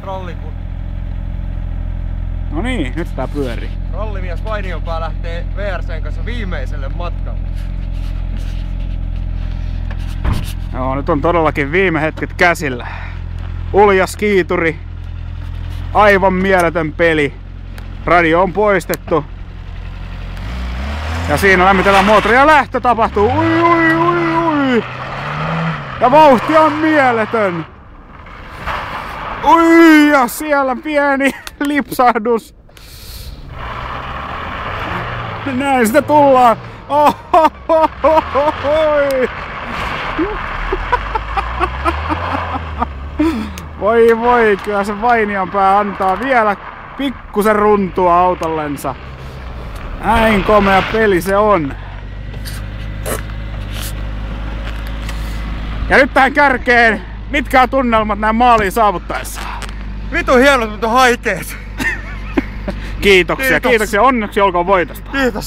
ralliku. No niin, nyt tää pyörii. Rallimies Vainionpää lähtee VRCn kanssa viimeiselle matkalle. Joo, nyt on todellakin viime hetket käsillä. Uljas kiituri. Aivan mieletön peli. Radio on poistettu. Ja siinä lämmitellään moottoria ja lähtö tapahtuu. Ui, ui, ui, ui. Ja vauhti on mieletön. Ui, ja siellä pieni lipsahdus. Näin sitä tullaan. Ohohohohoi. Voi voi, kyllä se Vainionpää antaa vielä pikkusen runtua autollensa. Näin komea peli se on. Ja nyt tähän kärkeen, mitkä on tunnelmat näin maaliin saavuttaessa? Vitun hienot, mutta haikeet. Kiitoksia, kiitoksia. Onneksi olkoon voitosta. Kiitos.